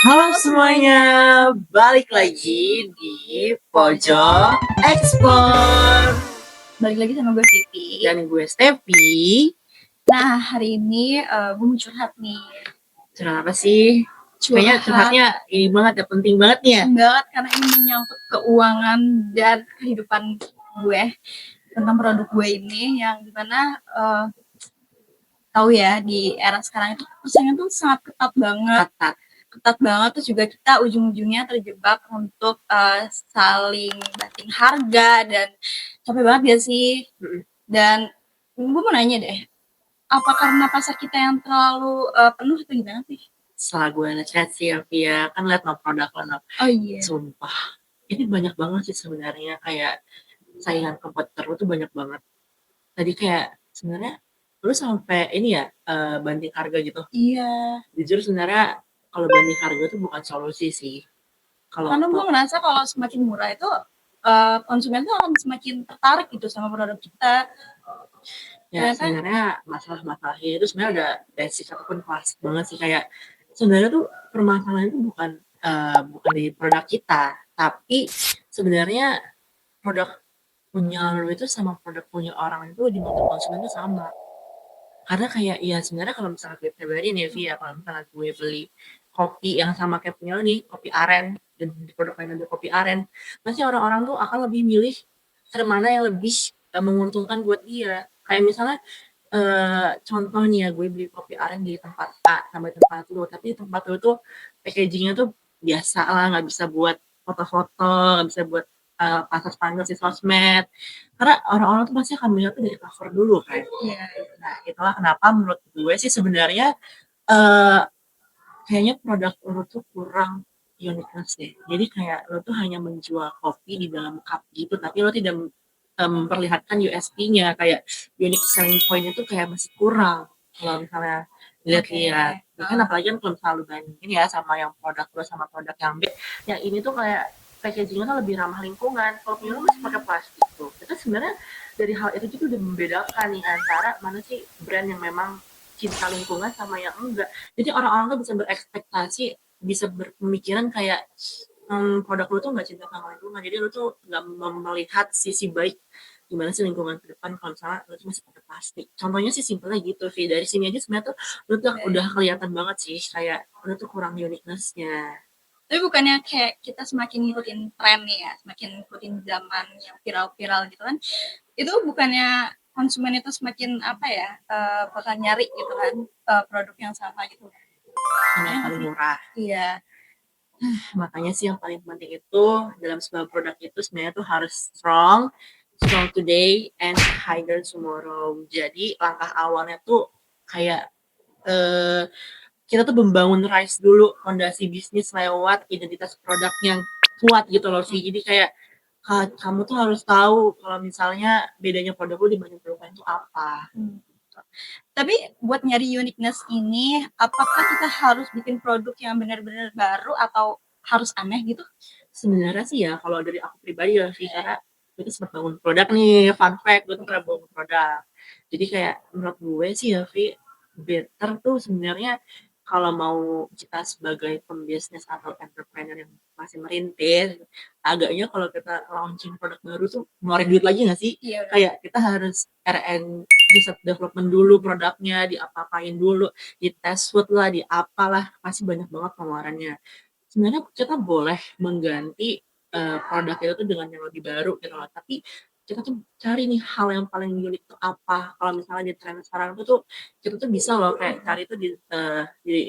Halo semuanya, balik lagi di Pojok Explore. Balik lagi sama gue Vivi. Dan gue Steffi. Nah, hari ini gue mau curhat nih. Curhat apa sih? Kayaknya curhatnya ini banget ya, penting banget nih ya. Penting banget karena ini menyangkut keuangan dan kehidupan gue tentang produk gue ini yang dimana tahu ya di era sekarang itu persaingan tuh sangat ketat banget. Ketat banget, terus juga kita ujung-ujungnya terjebak untuk saling banting harga dan capek banget ya sih. Dan gue mau nanya deh, apa karena pasar kita yang terlalu penuh atau gimana sih? Setelah gue ngechat sih ya, kan liat no produk lo. Oh iya. Sumpah, ini banyak banget sih sebenarnya, kayak saingan kompetitor lu tuh banyak banget. Tadi kayak sebenarnya lu sampai ini ya banding harga gitu. Iya. Jujur sebenarnya kalau banding harga tuh bukan solusi sih. Karena gue ngerasa kalau semakin murah itu konsumen tuh akan semakin tertarik gitu sama produk kita. Ya sebenarnya masalah-masalahnya itu sebenarnya udah basic ataupun klasik banget sih, kayak sebenarnya tuh permasalahan itu bukan di produk kita, tapi sebenarnya produk punya lo itu sama produk punya orang itu di mata konsumen itu sama. Karena kayak ya sebenarnya kalau misalnya gue pribadi nih Via, kalau misalnya gue beli kopi yang sama kayak punya lo nih, kopi aren, dan di produk lain ada kopi aren, pasti orang-orang tuh akan lebih milih mana yang lebih menguntungkan buat dia. Kayak misalnya contoh nih ya, gue beli kopi aren di tempat A sama di tempat lu, tapi di tempat lu tuh packagingnya tuh biasa lah, nggak bisa buat foto-foto, nggak bisa buat pasang spanduk di sosmed, karena orang-orang tuh pasti akan melihat tuh dari cover dulu kan. Iya. Nah itulah kenapa menurut gue sih sebenarnya eh kayaknya produk lo tuh kurang uniqueness deh. Jadi kayak lo tuh hanya menjual kopi di dalam cup gitu, tapi lo tidak memperlihatkan USP-nya, kayak unique selling point itu kayak masih kurang kalau misalnya lihat-lihat. Ya kan apalagi kan kalau misalnya lo bandingin ya sama yang produk lo sama produk yang B, yang ini tuh kayak packagingnya tuh lebih ramah lingkungan. Kalau punya lo masih pakai plastik tuh. Itu sebenarnya dari hal itu juga udah membedakan nih antara mana sih brand yang memang cinta lingkungan sama yang enggak. Jadi orang-orang tuh bisa berekspektasi, bisa berpemikiran kayak produk lu tuh nggak cinta sama lingkungan, jadi lu tuh nggak melihat sisi baik gimana sih lingkungan ke depan kalau misalnya lu tuh masih pakai plastik. Contohnya sih simpelnya gitu, Vi. Dari sini aja sebenarnya tuh lu tuh udah kelihatan banget sih kayak lu tuh kurang uniqueness-nya. Tapi bukannya kayak kita semakin ngikutin tren nih ya, semakin ngikutin zaman yang viral-viral gitu kan, itu bukannya konsumen itu semakin apa ya, bakal nyari gitu kan produk yang sama gitu. Yang paling murah. Iya. Makanya sih yang paling penting itu dalam sebuah produk itu sebenarnya tuh harus strong today and higher tomorrow. Jadi langkah awalnya tuh kayak eh, kita tuh membangun rise dulu fondasi bisnis lewat identitas produk yang kuat gitu loh sih. Jadi kayak kamu tuh harus tahu kalau misalnya bedanya produk lu dibanding produk lain itu apa. Tapi buat nyari uniqueness ini, apakah kita harus bikin produk yang benar-benar baru atau harus aneh gitu? Sebenarnya sih ya kalau dari aku pribadi ya sih, karena gue tuh sempat bangun produk nih, fun fact, gue tuh pernah bangun produk. Jadi kayak menurut gue sih ya Vi, better tuh sebenarnya kalau mau kita sebagai pembisnis atau entrepreneur yang masih merintis, agaknya kalau kita launching produk baru tuh ngeluarin duit lagi nggak sih? Iya. Kayak kita harus R&D, riset development dulu produknya, diapa-apain dulu, di test food lah, di apalah, pasti banyak banget pengeluarannya. Sebenarnya kita boleh mengganti produk itu tuh dengan yang lebih baru gitu loh, tapi kita tuh cari nih hal yang paling unik tuh apa. Kalau misalnya di tren sekarang tuh kita tuh bisa loh kayak cari tuh di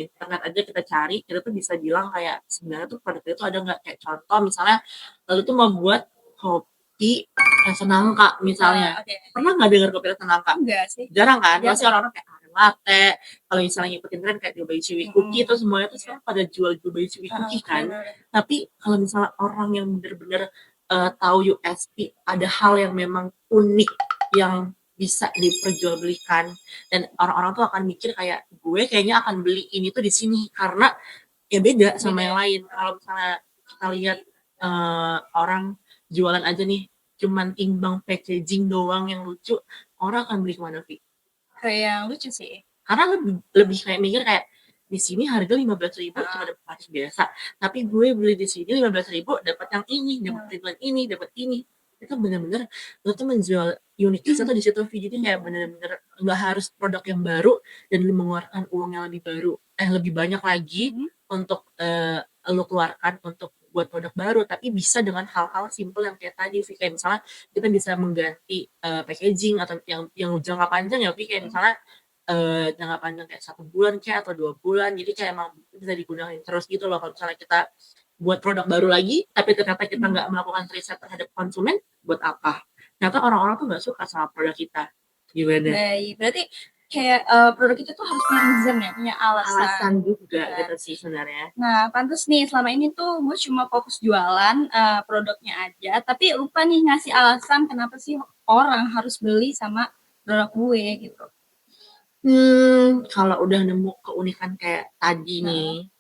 internet aja, kita cari, kita tuh bisa bilang kayak sebenarnya tuh produk itu ada nggak, kayak contoh misalnya lalu tuh mau buat kopi rasa nangka misalnya. Pernah nggak dengar kopi rasa nangka? Enggak sih. Jarang kan? Masih orang-orang kayak latte, kalau misalnya ngikutin tren kayak Dubai Chewy Cookie itu semuanya tuh sekarang pada jual Dubai Chewy Cookie kan. Tapi kalau misalnya orang yang benar-benar tahu USP, ada hal yang memang unik yang bisa diperjualbelikan, dan orang-orang tuh akan mikir kayak gue kayaknya akan beli ini tuh di sini karena ya beda sama yang lain. Kalau misalnya kita lihat orang jualan aja nih cuman timbang packaging doang yang lucu, orang akan beli kemana Vi? Kayak yang lucu sih. Karena lebih kayak mikir kayak di sini harga 15.000 cuma dapat parfum biasa, tapi gue beli di sini 15.000 dapat yang ini, dapat treatment ini, dapat ini. Itu bener-bener lo tuh menjual uniqueness tuh di situ, Vi. Jadi kayak bener-bener nggak harus produk yang baru dan lu mengeluarkan uang yang lebih banyak lagi untuk lo keluarkan untuk buat produk baru, tapi bisa dengan hal-hal simple yang kayak tadi, Vi. Kayak misalnya kita bisa mengganti packaging atau yang jangka panjang ya, Vi. Kayak misalnya jangka panjang kayak 1 bulan kayak atau 2 bulan, jadi kayak emang bisa digunakan terus gitu loh. Kalau misalnya kita buat produk baru lagi tapi ternyata kita nggak melakukan riset terhadap konsumen, buat apa? Ternyata orang-orang tuh nggak suka sama produk kita. Gimana? Baik, berarti kayak produk itu tuh harus punya reason ya, punya alasan. Alasan juga gitu sih sebenarnya. Nah, pantas nih selama ini tuh gue cuma fokus jualan produknya aja, tapi lupa nih ngasih alasan kenapa sih orang harus beli sama produk gue gitu. Kalau udah nemu keunikan kayak tadi nih,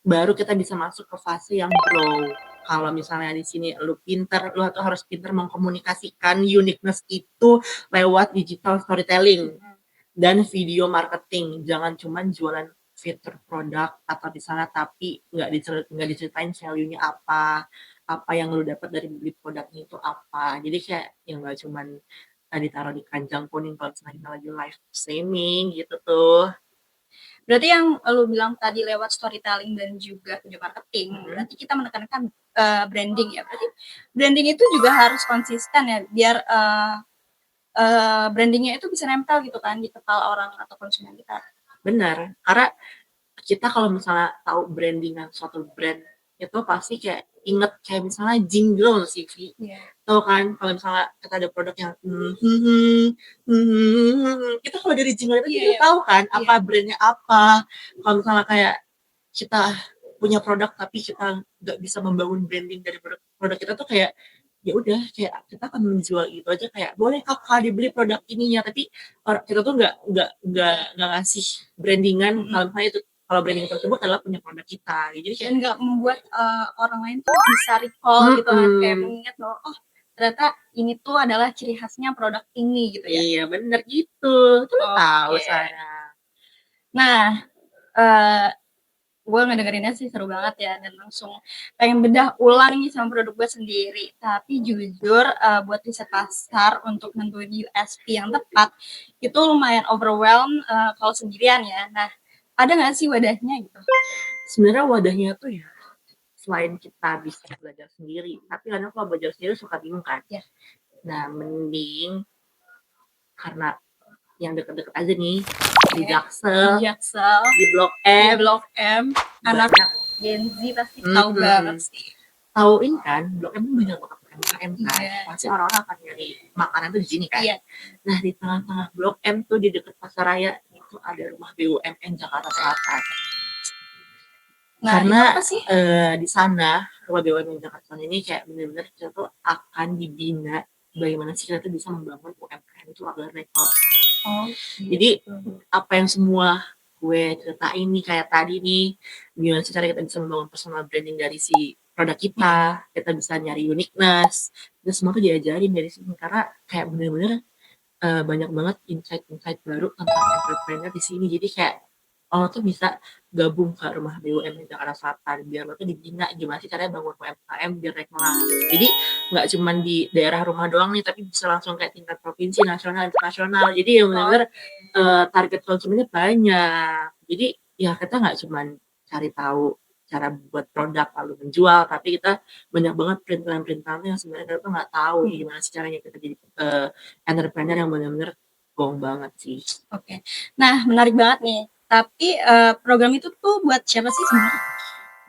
baru kita bisa masuk ke fase yang grow. Kalau misalnya di sini lu tuh harus pinter mengkomunikasikan uniqueness itu lewat digital storytelling dan video marketing. Jangan cuma jualan fitur produk atau misalnya tapi nggak diceritain value-nya apa yang lu dapat dari beli produknya itu apa. Jadi kayak yang nggak cuma ditaruh di keranjang kuning kalau misalnya kita lagi live streaming gitu tuh. Berarti yang lu bilang tadi lewat storytelling dan juga video marketing, berarti kita menekankan branding ya. Berarti branding itu juga harus konsisten ya, biar brandingnya itu bisa nempel gitu kan di kepala orang atau konsumen kita. Benar, karena kita kalau misalnya tahu brandingan suatu brand itu pasti kayak inget kayak misalnya jingle sih, Vi. Tahu kan kalau misalnya kita ada produk yang kita kalau dari jingle itu kita tahu kan apa brandnya apa. Kalau misalnya kayak kita punya produk tapi kita nggak bisa membangun branding dari produk kita tuh kayak ya udah kayak kita akan menjual itu aja kayak boleh kakak dibeli produk ininya, tapi kita tuh nggak ngasih brandingan kalau misalnya itu kalau branding tersebut adalah punya produk kita, jadi kayak nggak membuat orang lain tuh bisa recall gitu kan, kayak mengingat bahwa oh ternyata ini tuh adalah ciri khasnya produk ini gitu ya. Iya bener gitu, tuh tahu saya. Nah gue ngedengerinnya sih seru banget ya, dan langsung pengen bedah ulang nih sama produk gue sendiri. Tapi jujur buat riset pasar untuk nentuin USP yang tepat itu lumayan overwhelm kalau sendirian ya. Nah, ada nggak sih wadahnya gitu? Sebenarnya wadahnya tuh ya selain kita bisa belajar sendiri, tapi kadang kalau belajar sendiri suka bingung kan. Nah mending karena yang deket-deket aja nih di Jaksel, di Blok M, anak Gen Z pasti tahu banget sih. Tauin kan, Blok M banyak banget UMKM kan, pasti orang-orang akan nyari makanan tuh di sini kan. Nah di tengah-tengah Blok M tuh di dekat Pasar Raya itu ada rumah BUMN Jakarta Selatan. Nah, karena di sana rumah BUMN Jakarta Selatan ini kayak benar-benar kita tuh akan dibina bagaimana sih kita tuh bisa membangun UMKM itu agar naik kelas. Jadi apa yang semua gue ceritain nih kayak tadi nih, gimana sih cara kita bisa membangun personal branding dari si produk kita bisa nyari uniqueness, itu semua tuh diajarin dari sini karena kayak bener-bener banyak banget insight-insight baru tentang entrepreneur di sini. Jadi kayak lo tuh bisa gabung ke rumah BUMN Jakarta Selatan biar lo tuh dibina gimana sih caranya bangun UMKM biar naik kelas. Jadi nggak cuma di daerah rumah doang nih, tapi bisa langsung kayak tingkat provinsi, nasional, internasional. Jadi yang benar-benar target konsumennya banyak. Jadi ya kita nggak cuma cari tahu cara buat produk lalu menjual, tapi kita banyak banget perintilan-perintilan yang sebenarnya kita tuh nggak tahu gimana sih caranya kita jadi entrepreneur yang benar-benar gong banget sih. Nah menarik banget nih. Tapi program itu tuh buat siapa sih sebenarnya?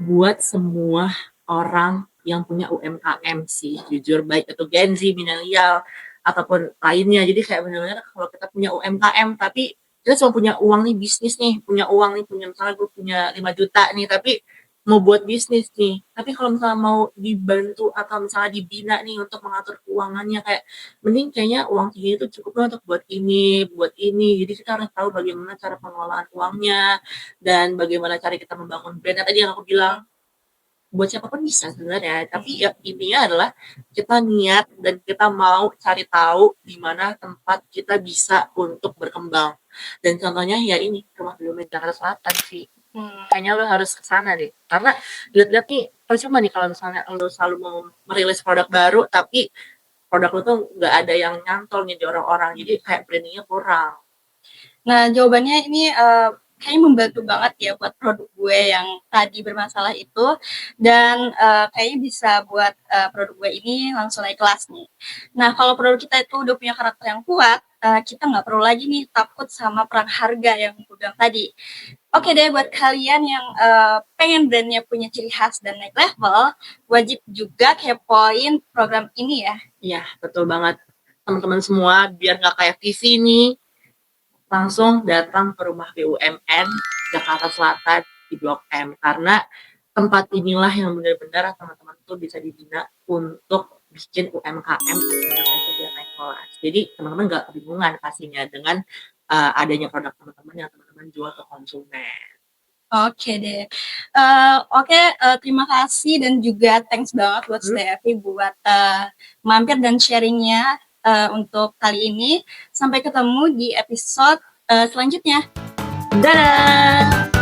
Buat semua orang yang punya UMKM sih, jujur, baik itu Gen Z, milenial, ataupun lainnya. Jadi kayak benar-benar kalau kita punya UMKM tapi kita cuma punya uang nih, bisnis nih, punya uang nih, punya misalnya gue punya 5 juta nih, tapi mau buat bisnis nih. Tapi kalau misalnya mau dibantu atau misalnya dibina nih untuk mengatur keuangannya, kayak mending kayaknya uang segini itu cukup untuk buat ini, buat ini. Jadi kita harus tahu bagaimana cara pengelolaan uangnya dan bagaimana cara kita membangun brand. Tadi yang aku bilang buat siapapun bisa sebenarnya, tapi ya intinya adalah kita niat dan kita mau cari tahu di mana tempat kita bisa untuk berkembang. Dan contohnya ya ini rumah BUMN Jakarta Selatan sih. Kayaknya lu harus ke sana deh. Karena lihat-lihat nih, percuma nih kalau misalnya lu selalu mau merilis produk baru, tapi produk lu tuh nggak ada yang nyantol nih di orang-orang. Jadi kayak brandingnya kurang. Nah, jawabannya ini kayaknya membantu banget ya buat produk gue yang tadi bermasalah itu, dan kayaknya bisa buat produk gue ini langsung naik kelas nih. Nah, kalau produk kita itu udah punya karakter yang kuat, kita nggak perlu lagi nih takut sama perang harga yang gue bilang tadi. Oke deh, buat kalian yang pengen brandnya punya ciri khas dan naik level, wajib juga kepoin program ini ya. Iya, betul banget. Teman-teman semua, biar nggak kayak TV nih, langsung datang ke rumah BUMN Jakarta Selatan di Blok M. Karena tempat inilah yang benar-benar teman-teman tuh bisa dibina untuk bikin UMKM atau biar naik kelas. Jadi teman-teman nggak kebingungan pastinya dengan adanya produk teman-teman yang teman-teman jual ke konsumen. Oke deh. Oke, terima kasih dan juga thanks banget buat Stevi buat mampir dan sharingnya untuk kali ini. Sampai ketemu di episode selanjutnya. Dadah!